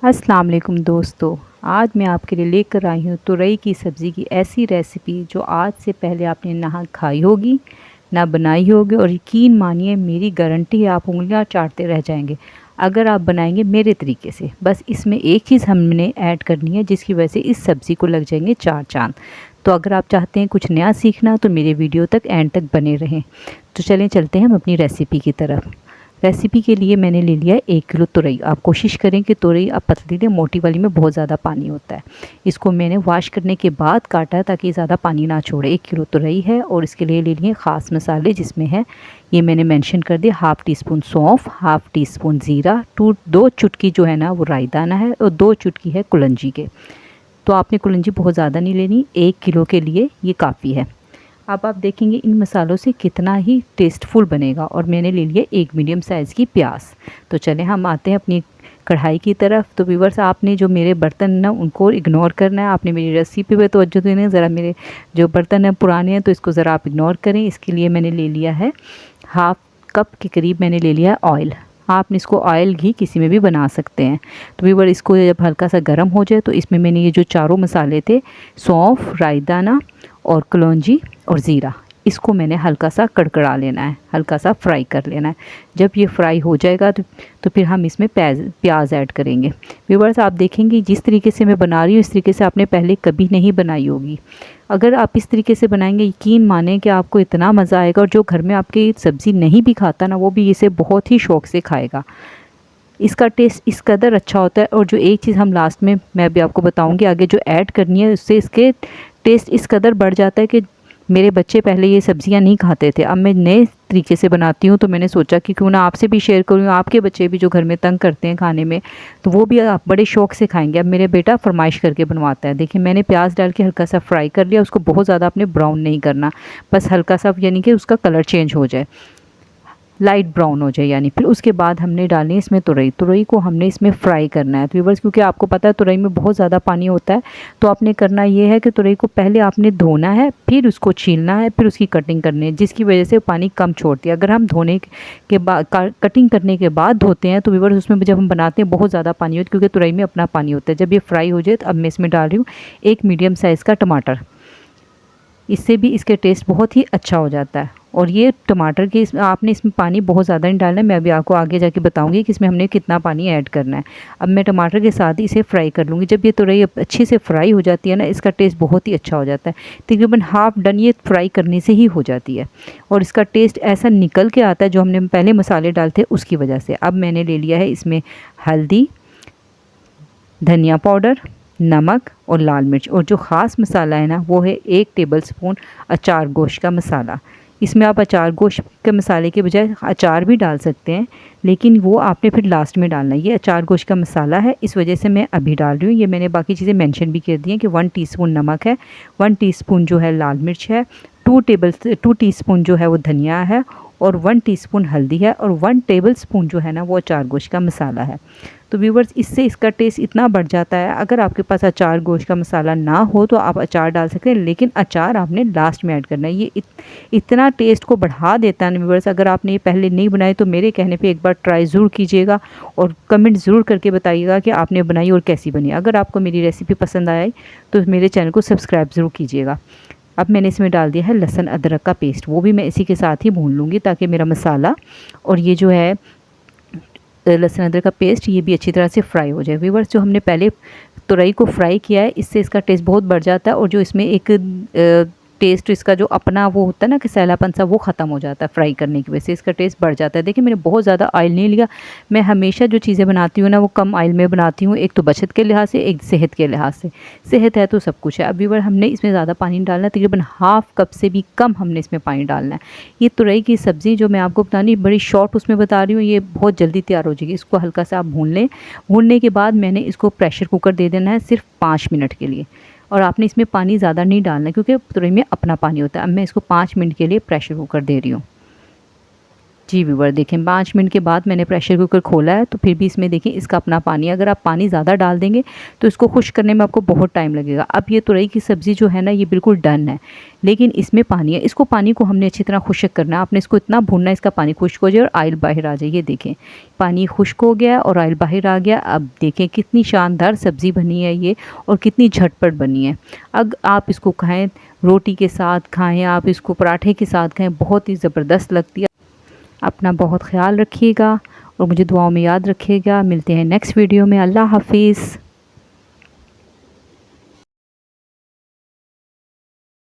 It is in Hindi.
अस्सलाम वालेकुम दोस्तों। आज मैं आपके लिए लेकर आई हूँ तुरई की सब्ज़ी की ऐसी रेसिपी जो आज से पहले आपने ना खाई होगी ना बनाई होगी, और यकीन मानिए मेरी गारंटी है आप उंगलियां चाटते रह जाएंगे अगर आप बनाएंगे मेरे तरीके से। बस इसमें एक चीज़ हमने ऐड करनी है जिसकी वजह से इस सब्ज़ी को लग जाएंगे चार चांद। तो अगर आप चाहते हैं कुछ नया सीखना तो मेरे वीडियो तक एंड तक बने रहें। तो चलें चलते हैं हम अपनी रेसिपी की तरफ। रेसिपी के लिए मैंने ले लिया 1 किलो तुरई। आप कोशिश करें कि तुरई आप पतली लें, मोटी वाली में बहुत ज़्यादा पानी होता है। इसको मैंने वॉश करने के बाद काटा है ताकि ज़्यादा पानी ना छोड़े। 1 किलो तुरई है और इसके लिए ले लिए ख़ास मसाले, जिसमें है ये मैंने मेंशन कर दिया 1/2 टीस्पून सौंफ, 1/2 टीस्पून ज़ीरा, 2 चुटकी जो है ना वो राई दाना है, और 2 चुटकी है कुलंजी के। तो आपने कुलंजी बहुत ज़्यादा नहीं लेनी, 1 किलो के लिए ये काफ़ी है। अब आप देखेंगे इन मसालों से कितना ही टेस्टफुल बनेगा। और मैंने ले लिया 1 मीडियम साइज़ की प्याज। तो चलें हम आते हैं अपनी कढ़ाई की तरफ। तो व्यूअर्स, आपने जो मेरे बर्तन ना उनको इग्नोर करना है, आपने मेरी रेसिपी पे तवज्जो देनी है। ज़रा मेरे जो बर्तन हैं पुराने हैं तो इसको ज़रा आप इग्नोर करें। इसके लिए मैंने ले लिया है 1/2 कप के करीब मैंने ले लिया है ऑयल। आपने इसको ऑयल घी किसी में भी बना सकते हैं। तो व्यूअर, इसको जब हल्का सा गर्म हो जाए तो इसमें मैंने ये जो चारों मसाले थे, सौंफ, राई दाना और कलौंजी और ज़ीरा, इसको मैंने हल्का सा कड़कड़ा लेना है, हल्का सा फ्राई कर लेना है। जब ये फ्राई हो जाएगा तो फिर हम इसमें प्याज ऐड करेंगे। व्यूअर्स, आप देखेंगे जिस तरीके से मैं बना रही हूँ इस तरीके से आपने पहले कभी नहीं बनाई होगी। अगर आप इस तरीके से बनाएंगे यकीन माने कि आपको इतना मज़ा आएगा, और जो घर में आपकी सब्ज़ी नहीं भी खाता ना वो भी इसे बहुत ही शौक़ से खाएगा। इसका टेस्ट इस कदर अच्छा होता है। और जो एक चीज़ हम लास्ट में मैं भी आपको बताऊंगी आगे जो ऐड करनी है, उससे इसके टेस्ट इस कदर बढ़ जाता है कि मेरे बच्चे पहले ये सब्ज़ियां नहीं खाते थे। अब मैं नए तरीके से बनाती हूँ तो मैंने सोचा कि क्यों ना आपसे भी शेयर करूँ। आपके बच्चे भी जो घर में तंग करते हैं खाने में, तो वो भी आप बड़े शौक़ से खाएंगे। अब मेरे बेटा फरमाइश करके बनवाता है। देखिए, मैंने प्याज डाल के हल्का सा फ्राई कर लिया। उसको बहुत ज़्यादा आपने ब्राउन नहीं करना, बस हल्का सा, यानी कि उसका कलर चेंज हो जाए, लाइट ब्राउन हो जाए यानी। फिर उसके बाद हमने डालनी है इसमें तुरई। तुरई को हमने इसमें फ्राई करना है। तो व्यूअर्स, क्योंकि आपको पता है तुरई में बहुत ज़्यादा पानी होता है, तो आपने करना ये है कि तुरई को पहले आपने धोना है, फिर उसको छीलना है, फिर उसकी कटिंग करनी है, जिसकी वजह से पानी कम छोड़ती है। अगर हम धोने के बाद, कटिंग करने के बाद धोते हैं तो व्यूअर्स उसमें जब हम बनाते हैं बहुत ज़्यादा पानी होता है, क्योंकि तुरई में अपना पानी होता है। जब ये फ्राई हो जाए तो अब मैं इसमें डाल रही हूँ 1 मीडियम साइज़ का टमाटर। इससे भी इसके टेस्ट बहुत ही अच्छा हो जाता है। और ये टमाटर के आपने इसमें पानी बहुत ज़्यादा नहीं डालना है। मैं अभी आपको आगे जाके बताऊंगी कि इसमें हमने कितना पानी ऐड करना है। अब मैं टमाटर के साथ ही इसे फ्राई कर लूँगी। जब ये तुरई अच्छे से फ्राई हो जाती है ना, इसका टेस्ट बहुत ही अच्छा हो जाता है। तकरीबन हाफ़ डन ये फ्राई करने से ही हो जाती है, और इसका टेस्ट ऐसा निकल के आता है जो हमने पहले मसाले डालते उसकी वजह से। अब मैंने ले लिया है इसमें हल्दी, धनिया पाउडर, नमक और लाल मिर्च, और जो ख़ास मसाला है ना वो है 1 टेबलस्पून अचार गोश्त का मसाला। इसमें आप अचार गोश्त के मसाले के बजाय अचार भी डाल सकते हैं, लेकिन वो आपने फिर लास्ट में डालना है। ये अचार गोश्त का मसाला है, इस वजह से मैं अभी डाल रही हूँ। ये मैंने बाकी चीज़ें मेंशन भी कर दी हैं कि 1 टीस्पून नमक है, 1 टीस्पून जो है लाल मिर्च है, 2 टीस्पून जो है वो धनिया है, और 1 टीस्पून हल्दी है, और 1 टेबलस्पून जो है ना वो अचार गोश्त का मसाला है। तो व्यूवर्स, इससे इसका टेस्ट इतना बढ़ जाता है। अगर आपके पास अचार गोश्त का मसाला ना हो तो आप अचार डाल सकते हैं, लेकिन अचार आपने लास्ट में ऐड करना है। ये इतना टेस्ट को बढ़ा देता है व्यूवर्स। अगर आपने ये पहले नहीं बनाई तो मेरे कहने पे एक बार ट्राई ज़रूर कीजिएगा, और कमेंट ज़रूर करके बताइएगा कि आपने बनाई और कैसी बनी। अगर आपको मेरी रेसिपी पसंद आई तो मेरे चैनल को सब्सक्राइब ज़रूर कीजिएगा। अब मैंने इसमें डाल दिया है लहसुन अदरक का पेस्ट, वो भी मैं इसी के साथ ही भून लूँगी ताकि मेरा मसाला और ये जो है लहसुन अदरक का पेस्ट ये भी अच्छी तरह से फ्राई हो जाए। व्यूअर्स, जो हमने पहले तुरई को फ्राई किया है इससे इसका टेस्ट बहुत बढ़ जाता है, और जो इसमें एक टेस्ट इसका जो अपना वो होता है ना कि सैलापन सा, वो ख़त्म हो जाता है फ्राई करने की वजह से। इसका टेस्ट बढ़ जाता है। देखिए, मैंने बहुत ज़्यादा ऑयल नहीं लिया। मैं हमेशा जो चीज़ें बनाती हूँ ना वो कम ऑयल में बनाती हूँ, एक तो बचत के लिहाज से, एक सेहत के लिहाज से। सेहत है तो सब कुछ है। अब व्यूअर, हमने इसमें ज़्यादा पानी डालना है, तकरीबन हाफ़ कप से भी कम हमने इसमें पानी डालना है। ये तुरई की सब्ज़ी जो मैं आपको बतानी बड़ी शॉर्ट उसमें बता रही हूँ, ये बहुत जल्दी तैयार हो जाएगी। इसको हल्का सा आप भून लें। भूनने के बाद मैंने इसको प्रेशर कुकर दे देना है सिर्फ 5 मिनट के लिए, और आपने इसमें पानी ज़्यादा नहीं डालना है क्योंकि तुरई में अपना पानी होता है। अब मैं इसको 5 मिनट के लिए प्रेशर कुकर दे रही हूँ। जी व्यूअर देखें 5 मिनट के बाद मैंने प्रेशर कुकर खोला है, तो फिर भी इसमें देखें इसका अपना पानी, अगर आप पानी ज़्यादा डाल देंगे तो इसको खुश्क करने में आपको बहुत टाइम लगेगा। अब ये तुरई की सब्ज़ी जो है ना ये बिल्कुल डन है, लेकिन इसमें पानी है, इसको पानी को हमने अच्छी तरह खुश्क करना है। आपने इसको इतना भूनना है इसका पानी खुश्क हो जाए और ऑयल बाहर आ जाए। ये देखें पानी खुश्क हो गया और ऑयल बाहर आ गया। अब देखें कितनी शानदार सब्ज़ी बनी है ये और कितनी झटपट बनी है। अब आप इसको खाएँ, रोटी के साथ खाएँ, आप इसको पराठे के साथ खाएँ, बहुत ही ज़बरदस्त लगती है। अपना बहुत ख्याल रखिएगा और मुझे दुआओं में याद रखिएगा। मिलते हैं नेक्स्ट वीडियो में। अल्लाह हाफिज़।